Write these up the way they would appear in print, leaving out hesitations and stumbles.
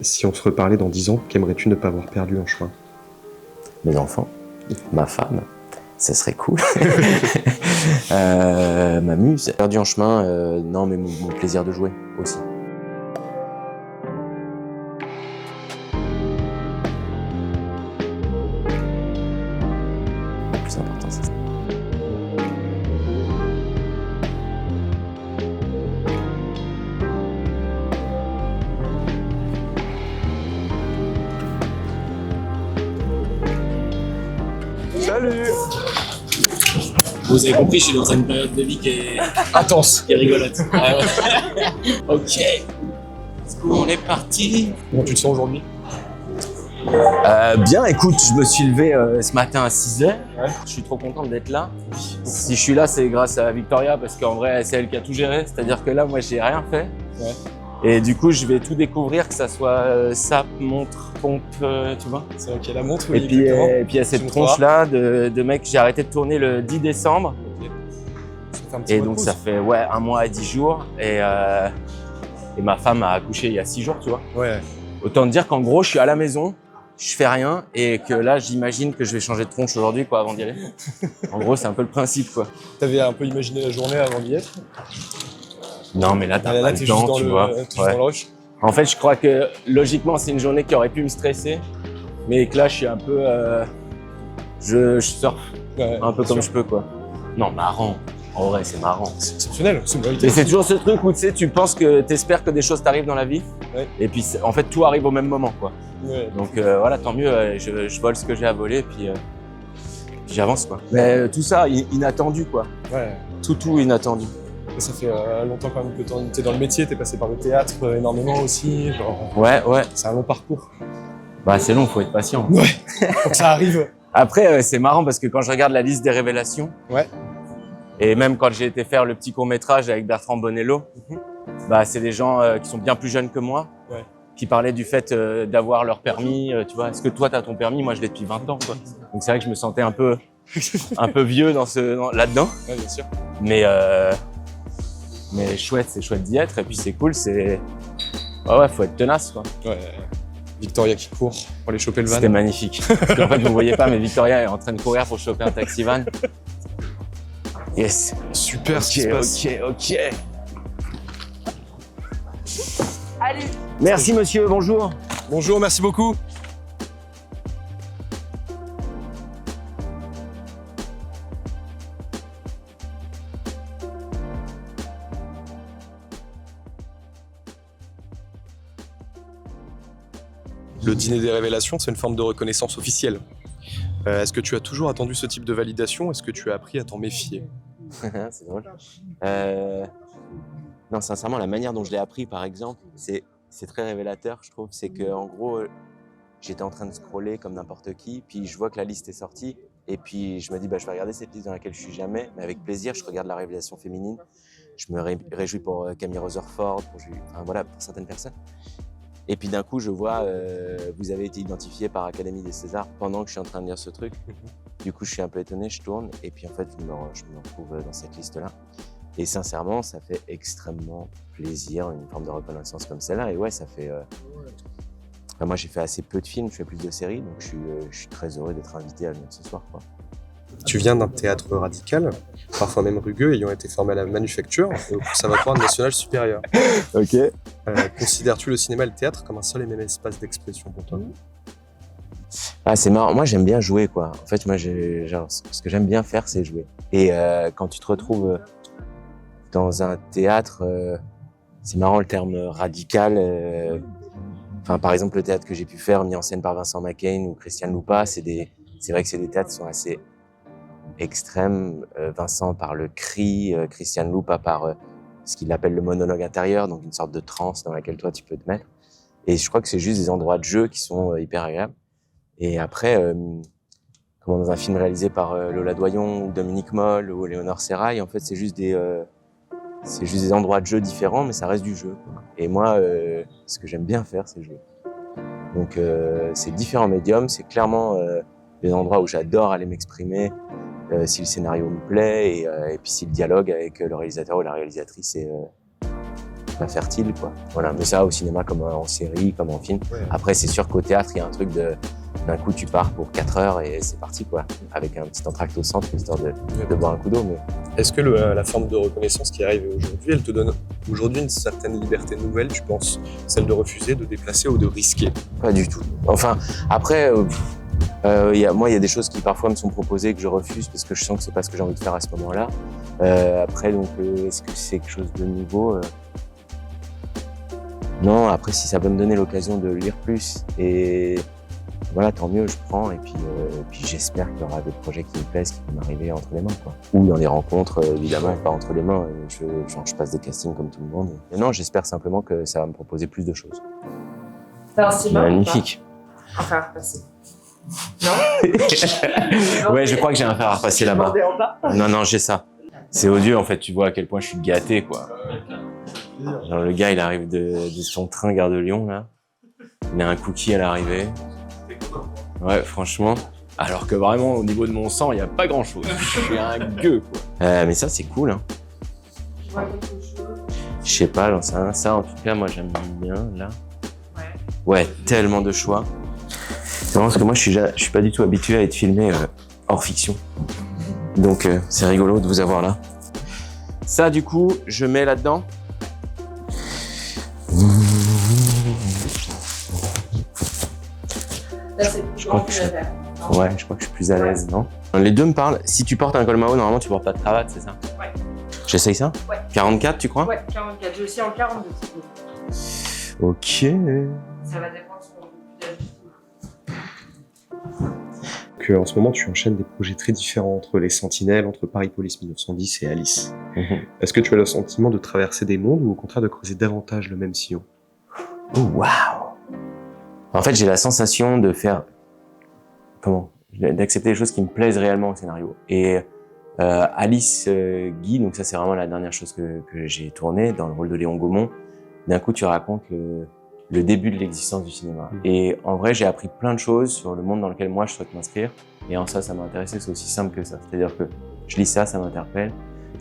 Si on se reparlait dans 10 ans, qu'aimerais-tu ne pas avoir perdu en chemin? Mes enfants, ma femme, ça serait cool. Ma muse, perdu en chemin, non, mais mon plaisir de jouer aussi. Le plus important, c'est ça. Salut! Vous avez compris, je suis dans une période de vie qui est Intense! qui est rigolote. Ah ouais. Ok. Let's go, on est parti. Comment tu te sens aujourd'hui? Bien, écoute, je me suis levé ce matin à 6h. Ouais. Je suis trop content d'être là. Si je suis là, c'est grâce à Victoria, parce qu'en vrai, c'est elle qui a tout géré. C'est-à-dire que là, moi, j'ai rien fait. Ouais. Et du coup, je vais tout découvrir, que ça soit sape, montre, pompe, tu vois. C'est ok, la montre, Et oui, puis, exactement. il y a cette Tu montreras. tronche-là de mec, j'ai arrêté de tourner le 10 décembre. Ok. Ça fait un petit Et mois de donc, pause. ça fait 1 mois et 10 jours. Et ma femme a accouché il y a 6 jours, tu vois. Ouais. Autant te dire qu'en gros, je suis à la maison, je fais rien et que là, j'imagine que je vais changer de tronche aujourd'hui, quoi, avant d'y aller. En gros, c'est un peu le principe, quoi. T'avais un peu imaginé la journée avant d'y être? Non, mais là, t'as Là, pas t'es le juste temps, dans tu le, vois. t'es juste Ouais. dans le rush. En fait, je crois que logiquement, c'est une journée qui aurait pu me stresser, mais que là, je suis un peu, je surfe Ouais, un peu bien comme sûr. je peux, quoi. Non, marrant. En vrai, c'est marrant. C'est exceptionnel, c'est une vérité. Et c'est toujours ce truc où tu sais, tu penses que t'espères que des choses t'arrivent dans la vie, Ouais. et puis en fait, tout arrive au même moment, quoi. Ouais. Donc voilà, tant mieux, je vole ce que j'ai à voler, puis j'avance, quoi. Mais tout ça, inattendu, quoi. Ouais. Tout inattendu. Et ça fait longtemps quand même que t'es dans le métier, t'es passé par le théâtre énormément aussi. Genre, Ouais. c'est un long parcours. Bah c'est long, faut être patient. Ouais. Faut que ça arrive. Après, c'est marrant parce que quand je regarde la liste des révélations, Ouais. et même quand j'ai été faire le petit court-métrage avec Bertrand Bonello, bah c'est des gens qui sont bien plus jeunes que moi, Ouais. qui parlaient du fait d'avoir leur permis, tu vois. Est-ce que toi, t'as ton permis? Moi, je l'ai depuis 20 ans, quoi. Donc c'est vrai que je me sentais un peu vieux là-dedans. Ouais, bien sûr. Mais chouette, c'est chouette d'y être. Et puis c'est cool, c'est... Ouais, faut être tenace, quoi. Ouais. Victoria qui court pour aller choper le van. C'était magnifique. Parce qu'en fait, vous voyez pas, mais Victoria est en train de courir pour choper un taxi van. Yes. Super ce qui se passe. Ok. Allez, Merci, monsieur, bonjour. Bonjour, merci beaucoup. Le dîner des révélations, c'est une forme de reconnaissance officielle. Est-ce que tu as toujours attendu ce type de validation? Est-ce que tu as appris à t'en méfier? C'est drôle. Non, sincèrement, la manière dont je l'ai appris, par exemple, c'est très révélateur, je trouve. C'est que, en gros, j'étais en train de scroller comme n'importe qui, puis je vois que la liste est sortie, et puis je me dis, je vais regarder cette liste dans laquelle je suis jamais, mais avec plaisir, je regarde la révélation féminine. Je me réjouis pour Camille Rutherford, pour certaines personnes. Et puis d'un coup, je vois, vous avez été identifié par Académie des Césars pendant que je suis en train de lire ce truc. Du coup, je suis un peu étonné, je tourne, et puis en fait, je me retrouve dans cette liste-là. Et sincèrement, ça fait extrêmement plaisir, une forme de reconnaissance comme celle-là. Et ouais, ça fait... moi, j'ai fait assez peu de films, je fais plus de séries, donc je suis très heureux d'être invité à venir ce soir, quoi. Tu viens d'un théâtre radical, parfois même rugueux, ayant été formé à la Manufacture, au Conservatoire national supérieur. Ok. Considères-tu le cinéma et le théâtre comme un seul et même espace d'expression pour toi? Ah, c'est marrant. Moi, j'aime bien jouer, quoi. En fait, moi, ce que j'aime bien faire, c'est jouer. Et quand tu te retrouves dans un théâtre, c'est marrant le terme radical. Par exemple, le théâtre que j'ai pu faire, mis en scène par Vincent McCain ou Christiane Lupa, c'est vrai que c'est des théâtres qui sont assez extrêmes. Vincent par le cri, Christiane Lupa par ce qu'il appelle le monologue intérieur, donc une sorte de transe dans laquelle toi, tu peux te mettre. Et je crois que c'est juste des endroits de jeu qui sont hyper agréables. Et après, comme dans un film réalisé par Lola Doyon ou Dominique Moll ou Léonore Serrail, en fait, c'est juste des endroits de jeu différents, mais ça reste du jeu, quoi. Et moi, ce que j'aime bien faire, c'est jouer. Donc, c'est différents médiums, c'est clairement des endroits où j'adore aller m'exprimer, si le scénario me plaît, et puis si le dialogue avec le réalisateur ou la réalisatrice pas fertile, quoi. Voilà, mais ça, au cinéma, comme en série, comme en film. Ouais. Après, c'est sûr qu'au théâtre, il y a un truc d'un coup, tu pars pour 4 heures et c'est parti, quoi. Avec un petit entracte au centre, histoire de boire un coup d'eau. Mais... Est-ce que la forme de reconnaissance qui arrive aujourd'hui, elle te donne aujourd'hui une certaine liberté nouvelle, tu penses? Celle de refuser, de déplacer ou de risquer? Pas du tout. Enfin, après, moi, il y a des choses qui parfois me sont proposées que je refuse parce que je sens que c'est pas ce que j'ai envie de faire à ce moment-là. Après, donc, est-ce que c'est quelque chose de nouveau? Non, après, si ça peut me donner l'occasion de lire plus et voilà, tant mieux, je prends. Et puis j'espère qu'il y aura des projets qui me plaisent, qui vont m'arriver entre les mains, quoi. Ou dans des rencontres, évidemment, pas entre les mains. Je passe des castings comme tout le monde. Mais non, j'espère simplement que ça va me proposer plus de choses. T'as un stylo? Magnifique. Un fer à repasser. Non? Ouais, je crois que j'ai un fer à repasser là-bas. Demandez en bas. Non, j'ai ça. C'est odieux, en fait. Tu vois à quel point je suis gâté, quoi. Genre, le gars, il arrive de son train Gare de Lyon, là. Il a un cookie à l'arrivée. Ouais, franchement. Alors que vraiment, au niveau de mon sang, il n'y a pas grand-chose. Je suis un gueux, quoi. Mais ça, c'est cool, hein. Tu vois quelque chose? Je sais pas, j'en sais rien. Ça, en tout cas, moi, j'aime bien, là. Ouais. Ouais, tellement de choix. C'est vraiment parce que moi, je suis pas du tout habitué à être filmé hors fiction. Donc, c'est rigolo de vous avoir là. Ça, du coup, je mets là-dedans. Là, c'est plus grand que le verre. Ouais, je crois que je suis plus à l'aise, non? Les deux me parlent. Si tu portes un col Mao, normalement, tu portes pas de cravate, c'est ça? Ouais. J'essaye ça? Ouais. 44, tu crois? Ouais, 44. J'ai aussi en 42. Ok. Ça va dépendre de ce qu'on veut plus Que en ce moment, tu enchaînes des projets très différents entre les Sentinelles, entre Paris Police 1910 et Alice. Est-ce que tu as le sentiment de traverser des mondes ou au contraire de creuser davantage le même sillon? Oh, waouh! En fait, j'ai la sensation de faire... Comment? D'accepter les choses qui me plaisent réellement au scénario. Et Alice Guy, donc ça c'est vraiment la dernière chose que j'ai tournée, dans le rôle de Léon Gaumont, d'un coup tu racontes le début de l'existence du cinéma. Et en vrai, j'ai appris plein de choses sur le monde dans lequel moi je souhaite m'inscrire. Et en ça m'a intéressé, c'est aussi simple que ça. C'est-à-dire que je lis ça m'interpelle.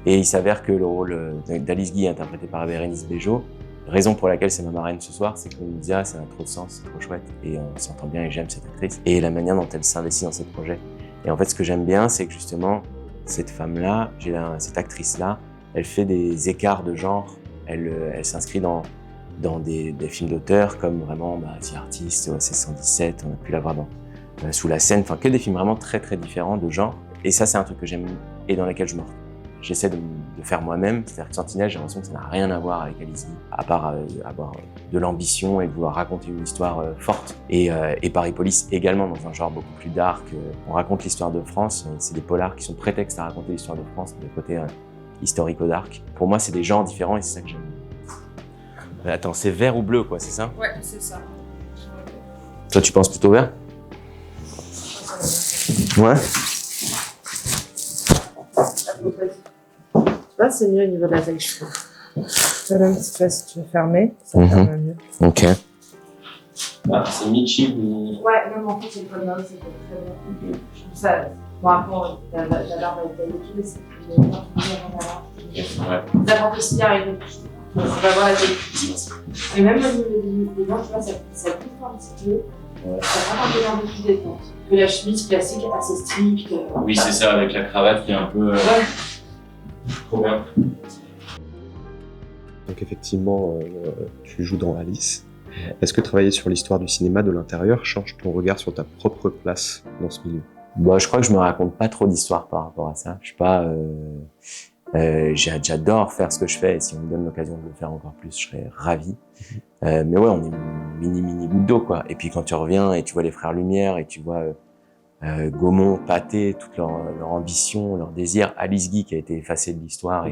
Et il s'avère que le rôle d'Alice Guy, interprété par Bérénice Bejo, raison pour laquelle c'est ma marraine ce soir, c'est que me dit, ça a trop de sens, c'est trop chouette, et on s'entend bien et j'aime cette actrice, et la manière dont elle s'investit dans ce projet. Et en fait, ce que j'aime bien, c'est que justement, cette femme-là, cette actrice-là, elle fait des écarts de genre, elle s'inscrit dans des films d'auteur, comme vraiment The Artist, OSS 117, on a pu la voir dans Sous la scène, enfin que des films vraiment très très différents de genre, et ça c'est un truc que j'aime et dans lequel je me retrouve. J'essaie de faire moi-même, c'est-à-dire que Sentinelle, j'ai l'impression que ça n'a rien à voir avec Alice Guy, à part avoir de l'ambition et de vouloir raconter une histoire forte. Et Paris Police également, dans un genre beaucoup plus dark. On raconte l'histoire de France, c'est des polars qui sont prétextes à raconter l'histoire de France, des côtés historico-dark. Pour moi, c'est des genres différents et c'est ça que j'aime. Attends, c'est vert ou bleu, quoi, c'est ça? Ouais, c'est ça. Toi, tu penses plutôt vert? Ouais. Tu vois, c'est mieux au niveau de la taille cheveux. Même si tu veux fermer, ça ferme mieux. Ok. C'est Michi ou... Ouais, même en fait, c'est le code Mao, c'est très bien. Je trouve ça. Bon, après, la barbe est taillée et tout, mais c'est plus bien. Ça porte aussi bien arriver. On va voir la taille petite. Et même au niveau des dents, tu vois, ça pousse un petit peu. Ça prend un peu l'air de plus détente. Que la chemise classique assez stricte. Oui, c'est ça, avec la cravate qui est un peu... Ouais. Trop bien. Donc effectivement, tu joues dans Alice. Est-ce que travailler sur l'histoire du cinéma de l'intérieur change ton regard sur ta propre place dans ce milieu? Je crois que je me raconte pas trop d'histoires par rapport à ça. Je suis pas... j'adore faire ce que je fais et si on me donne l'occasion de le faire encore plus, je serais ravi. Mais ouais, on est mini goutte d'eau, quoi. Et puis quand tu reviens et tu vois les frères Lumière et tu vois Gaumont, Pathé, toute leur ambition, leur désir, Alice Guy qui a été effacée de l'histoire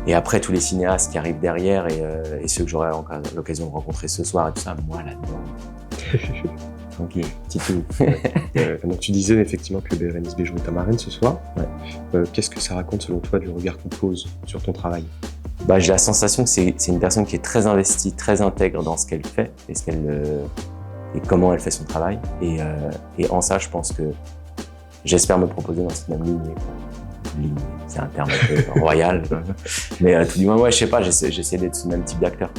et après tous les cinéastes qui arrivent derrière et ceux que j'aurai l'occasion de rencontrer ce soir et tout ça, moi là-dedans. Tranquille, petit tout. Donc tu disais effectivement que Bérénice Bejo est ta marraine ce soir. Ouais. Qu'est-ce que ça raconte selon toi du regard qu'on pose sur ton travail? J'ai la sensation que c'est une personne qui est très investie, très intègre dans ce qu'elle fait et et comment elle fait son travail. Et en ça, je pense que j'espère me proposer dans cette même ligne. c'est un terme un peu royal. Mais tout du moins, ouais, je sais pas, j'essaie d'être ce même type d'acteur.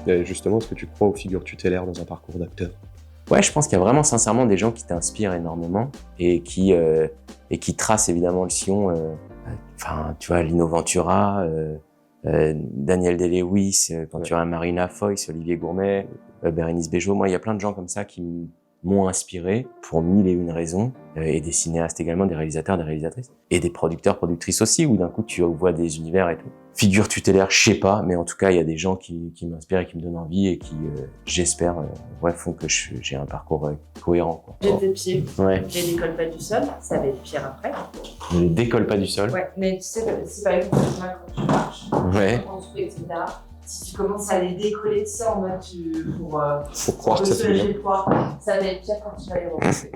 Et justement, est-ce que tu crois aux figures tutélaires dans un parcours d'acteur? Ouais, je pense qu'il y a vraiment sincèrement des gens qui t'inspirent énormément et qui tracent évidemment le sillon. Enfin, tu vois, Lino Ventura, Daniel Day-Lewis, quand tu as Marina Foïs, Olivier Gourmet, Bérénice Bejo. Moi, il y a plein de gens comme ça qui m'ont inspiré pour mille et une raisons, et des cinéastes également, des réalisateurs, des réalisatrices, et des producteurs, productrices aussi, où d'un coup tu vois des univers et tout. Figure tutélaire, je sais pas, mais en tout cas il y a des gens qui m'inspirent et qui me donnent envie et qui, j'espère, font que j'ai un parcours cohérent. Quoi. J'ai des pieds, Ouais. j'ai décolle pas du sol, ça va être pire après. Ne les décolle pas du sol. Ouais, mais tu sais, c'est pas exemple quand tu marches, Ouais. tu construis, etc. Si tu commences à les décoller de ça en mode Faut croire que ça fait bien. le poids, ça va être pire quand tu vas les remonter.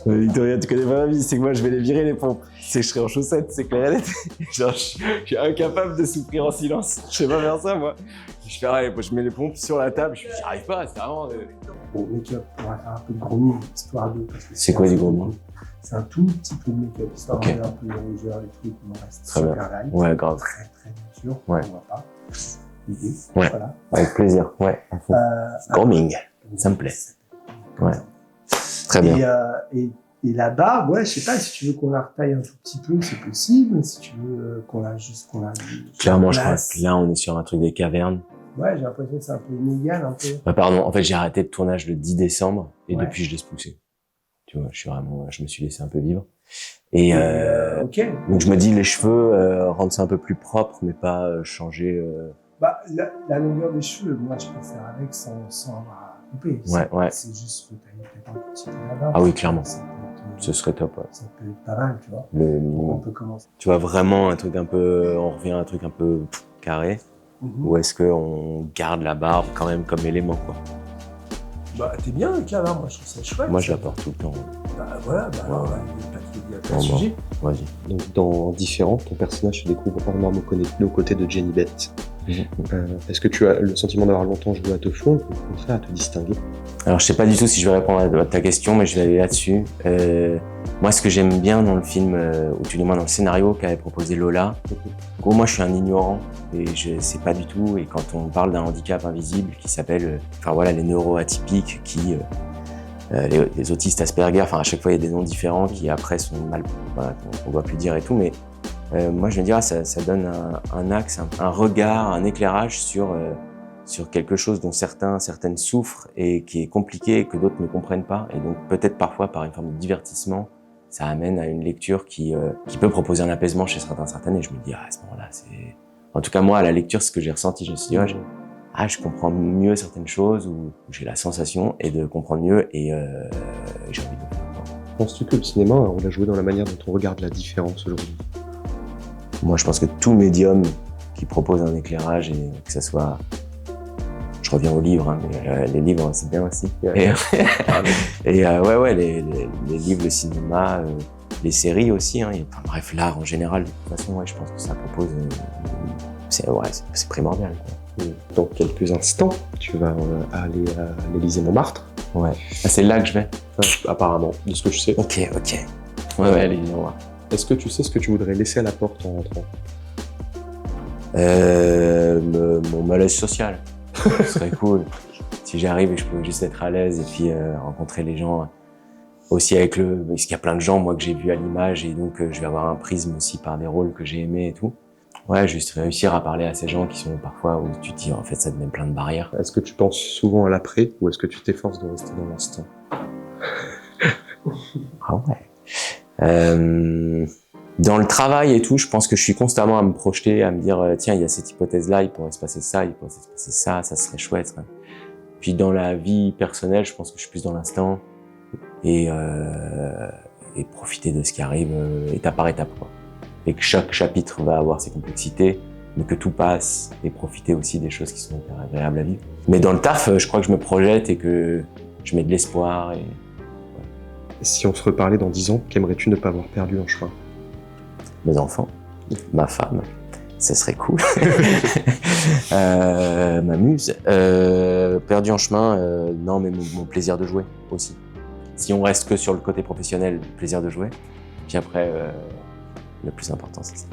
Victoria, tu connais pas ma vie, c'est que moi je vais les virer les pompes. C'est que je serai en chaussettes, c'est clair et net. Genre, je suis incapable de souffrir en silence. Je sais pas faire ça, moi. Je mets les pompes sur la table, j'y arrive pas, c'est vraiment. Bon, make-up, on va faire un peu de grooming, histoire de. C'est quoi du grooming? C'est un tout petit peu de make-up, histoire Ok. de faire un peu les rougeurs, les trucs, on reste Très super bien. light. Ouais, grave. Très très nature, Ouais. on voit pas. L'idée, Ouais. voilà. Avec plaisir, ouais. Grooming, ça me plaît. Ouais. Très bien. Et la barbe, ouais, je sais pas, si tu veux qu'on la retaille un tout petit peu, c'est possible. Si tu veux qu'on la Clairement, je crois place. que là, on est sur un truc des cavernes. Ouais, j'ai l'impression que c'est un peu inégal, un peu. Pardon, en fait, j'ai arrêté le tournage le 10 décembre et Ouais. depuis, je laisse pousser. Tu vois, je me suis laissé un peu vivre. Et Ok. donc, je me dis, les cheveux, rendre ça un peu plus propre, mais pas changer. Bah, la longueur des cheveux, moi, je peux faire avec sans avoir à couper. Ouais. C'est juste tailler peut-être un petit peu la barbe. Ah oui, clairement. Ça peut être, Ce serait top, ouais. ça peut être pas mal, tu vois. Le On minimum. peut commencer. Tu vois, vraiment un truc un peu, on revient à un truc un peu carré, ou est-ce qu'on garde la barbe quand même comme élément, quoi? Bah, t'es bien avec la barbe, moi, je trouve ça chouette. Moi, je la porte tout le temps. Bah, voilà, bah, alors, Ouais. il y a pas de Bon, sujet. Vas-y. Donc, dans Différent, ton personnage se découvre hors norme aux côtés de Jenny Beth. Est-ce que tu as le sentiment d'avoir longtemps joué à te fondre ou au contraire à te distinguer? Alors, je sais pas du tout si je vais répondre à ta question, mais je vais aller là-dessus. Moi, ce que j'aime bien dans le film, ou tout du moins dans le scénario qu'avait proposé Lola, en gros, moi, je suis un ignorant et je sais pas du tout. Et quand on parle d'un handicap invisible qui s'appelle, les neuroatypiques, les autistes Asperger, à chaque fois, il y a des noms différents qui après sont mal, qu'on doit plus dire et tout, mais moi, je me dis, ça donne un axe, un regard, un éclairage sur quelque chose dont certaines souffrent et qui est compliqué et que d'autres ne comprennent pas. Et donc peut-être parfois par une forme de divertissement, ça amène à une lecture qui peut proposer un apaisement chez certaines. Et je me dis, à ce moment-là, c'est... En tout cas, moi, à la lecture, ce que j'ai ressenti, je me suis dit, je comprends mieux certaines choses ou j'ai la sensation et de comprendre mieux et j'ai envie de le faire. Penses-tu que le cinéma a un rôle à jouer dans la manière dont on regarde la différence aujourd'hui? Moi, je pense que tout médium qui propose un éclairage et que ça soit... Je reviens aux livres, mais les livres, c'est bien aussi. Ouais. Les livres, le cinéma, les séries aussi. Bref, l'art en général, de toute façon, je pense que ça propose... c'est primordial, quoi. Dans quelques instants, tu vas aller à l'Élysée-Montmartre. Ouais. Ah, c'est là que je vais? Apparemment, de ce que je sais. Ok. Ouais, allez, on va. Est-ce que tu sais ce que tu voudrais laisser à la porte en rentrant? Mon malaise social. Ce serait cool. Si j'arrive et que je peux juste être à l'aise et puis rencontrer les gens aussi parce qu'il y a plein de gens, moi, que j'ai vus à l'image et donc je vais avoir un prisme aussi par des rôles que j'ai aimés et tout. Ouais, juste réussir à parler à ces gens qui sont parfois où tu te dis, en fait, ça te met plein de barrières. Est-ce que tu penses souvent à l'après ou est-ce que tu t'efforces de rester dans l'instant? Ah ouais. Dans le travail et tout, je pense que je suis constamment à me projeter, à me dire, tiens, il y a cette hypothèse-là, il pourrait se passer ça, il pourrait se passer ça, ça serait chouette. Hein. Puis dans la vie personnelle, je pense que je suis plus dans l'instant et profiter de ce qui arrive étape par étape, quoi. Et que chaque chapitre va avoir ses complexités, mais que tout passe et profiter aussi des choses qui sont hyper agréables à vivre. Mais dans le taf, je crois que je me projette et que je mets de l'espoir. Et... Si on se reparlait dans 10 ans, qu'aimerais-tu ne pas avoir perdu en chemin? Mes enfants, ma femme, ça serait cool. Ma muse, perdu en chemin, non, mais mon plaisir de jouer aussi. Si on reste que sur le côté professionnel, le plaisir de jouer. Puis après, Le plus important, c'est ça.